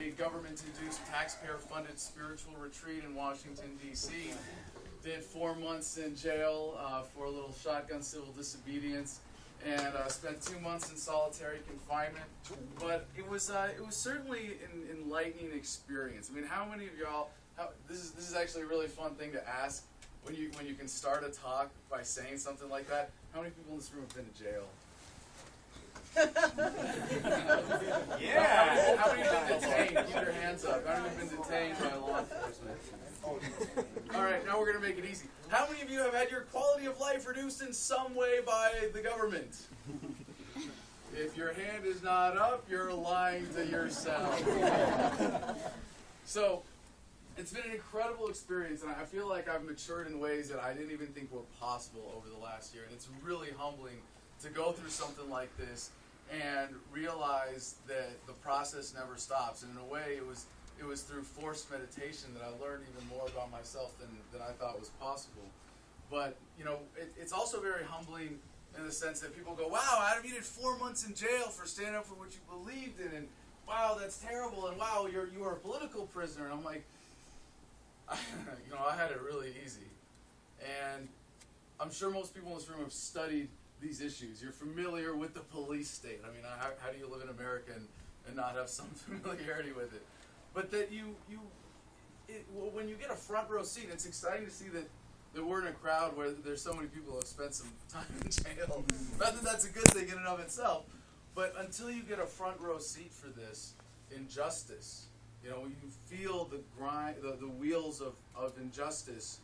A government-induced, taxpayer-funded spiritual retreat in Washington, D.C. Did 4 months in jail for a little shotgun civil disobedience, and spent 2 months in solitary confinement. But it was certainly an enlightening experience. I mean, how many of y'all? This is actually a really fun thing to ask when you can start a talk by saying something like that. How many people in this room have been to jail? Yeah. How many have been detained? Keep your hands up. How many have been detained by law enforcement? All right, now we're going to make it easy. How many of you have had your quality of life reduced in some way by the government? If your hand is not up, you're lying to yourself. So, it's been an incredible experience, and I feel like I've matured in ways that I didn't even think were possible over the last year. And it's really humbling to go through something like this and realize that the process never stops. And in a way, it was through forced meditation that I learned even more about myself than I thought was possible. But, you know, it's also very humbling in the sense that people go, wow, Adam, you did 4 months in jail for standing up for what you believed in, and wow, that's terrible, and wow, you were a political prisoner. And I'm like, you know, I had it really easy. And I'm sure most people in this room have studied these issues. You're familiar with the police state. I mean, how do you live in America and not have some familiarity with it? But that when you get a front row seat, it's exciting to see that we're in a crowd where there's so many people who have spent some time in jail. Not that that's a good thing in and of itself, but until you get a front row seat for this injustice, you know, you feel the wheels of injustice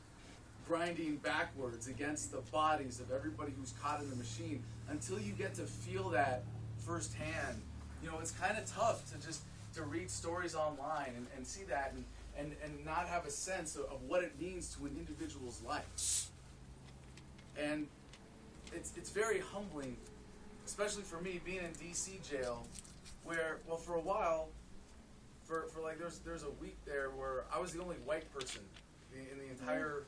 grinding backwards against the bodies of everybody who's caught in the machine. Until you get to feel that firsthand, you know, it's kind of tough to read stories online and see that and not have a sense of what it means to an individual's life. And it's very humbling, especially for me, being in D.C. jail, where, well, for a while, for like there's a week there where I was the only white person in the entire,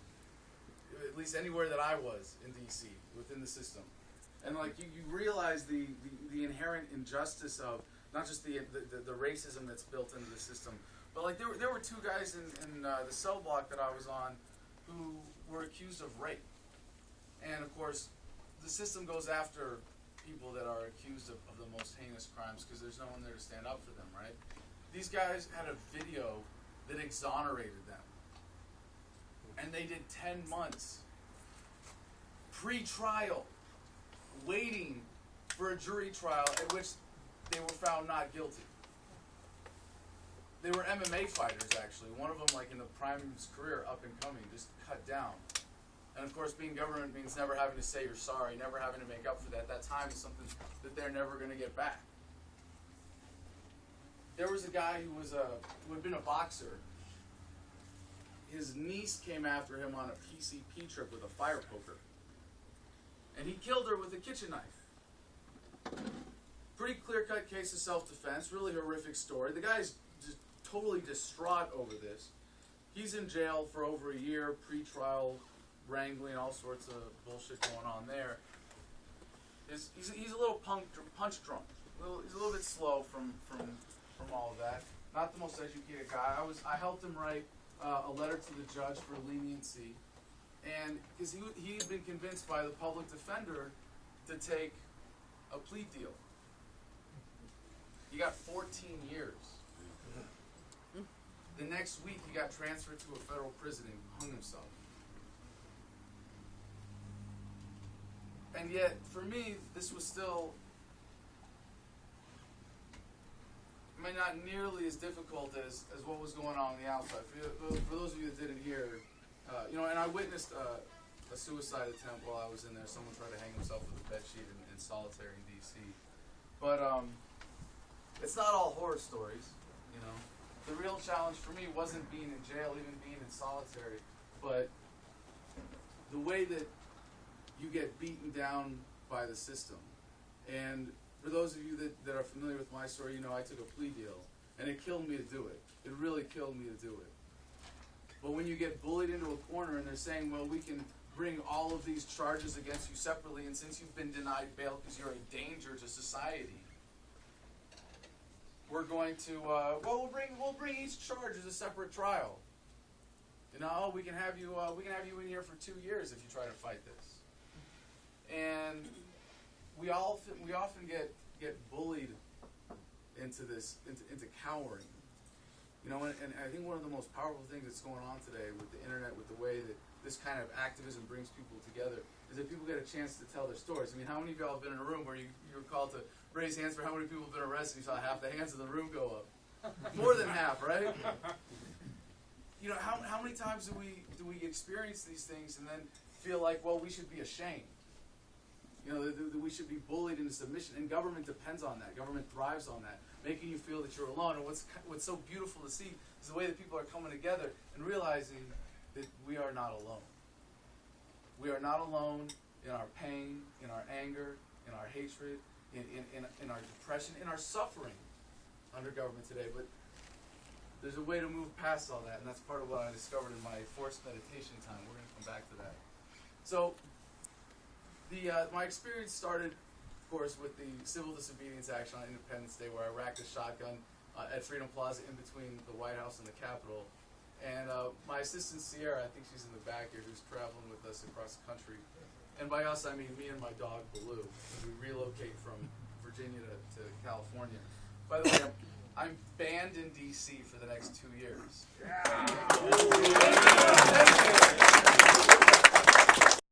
at least anywhere that I was in D.C. within the system. And like you realize the inherent injustice of not just the racism that's built into the system, but like there were 2 guys in the cell block that I was on who were accused of rape. And of course, the system goes after people that are accused of the most heinous crimes because there's no one there to stand up for them, right? These guys had a video that exonerated them. And they did 10 months pre-trial, waiting for a jury trial at which they were found not guilty. They were MMA fighters, actually. One of them, like in the prime of his career, up and coming, just cut down. And of course, being government means never having to say you're sorry, never having to make up for that. That time is something that they're never going to get back. There was a guy who had been a boxer. His niece came after him on a PCP trip with a fire poker. And he killed her with a kitchen knife. Pretty clear-cut case of self-defense, really horrific story. The guy's just totally distraught over this. He's in jail for over a year, pre-trial wrangling, all sorts of bullshit going on there. He's a little punch drunk. He's a little bit slow from all of that. Not the most educated guy. I helped him write a letter to the judge for leniency, and because he had been convinced by the public defender to take a plea deal. He got 14 years. The next week, he got transferred to a federal prison and hung himself. And yet, for me, this was still, I mean, not nearly as difficult as what was going on the outside. For those of you that didn't hear, you know, and I witnessed a suicide attempt while I was in there. Someone tried to hang himself with a bed sheet in solitary in D.C. But it's not all horror stories, you know. The real challenge for me wasn't being in jail, even being in solitary, but the way that you get beaten down by the system. And for those of you that are familiar with my story, you know I took a plea deal, and it killed me to do it. It really killed me to do it. But when you get bullied into a corner and they're saying, well, we can bring all of these charges against you separately, and since you've been denied bail because you're a danger to society, we're going to we'll bring each charge as a separate trial. We can have you in here for 2 years if you try to fight this. And we often get bullied into cowering. And I think one of the most powerful things that's going on today with the internet, with the way that this kind of activism brings people together, is that people get a chance to tell their stories. I mean, how many of y'all have been in a room where you were called to raise hands for how many people have been arrested? You saw half the hands in the room go up. More than half, right? How many times do we experience these things and then feel like, well, we should be ashamed? That we should be bullied into submission, and government depends on that. Government thrives on that, making you feel that you're alone. And what's so beautiful to see is the way that people are coming together and realizing that we are not alone. We are not alone in our pain, in our anger, in our hatred, in our depression, in our suffering under government today. But there's a way to move past all that, and that's part of what I discovered in my forced meditation time. We're going to come back to that. So, my experience started, of course, with the civil disobedience action on Independence Day, where I racked a shotgun at Freedom Plaza in between the White House and the Capitol. And my assistant, Sierra, I think she's in the back here, who's traveling with us across the country. And by us, I mean me and my dog, Baloo. We relocate from Virginia to California. By the way, I'm banned in D.C. for the next 2 years. Yeah.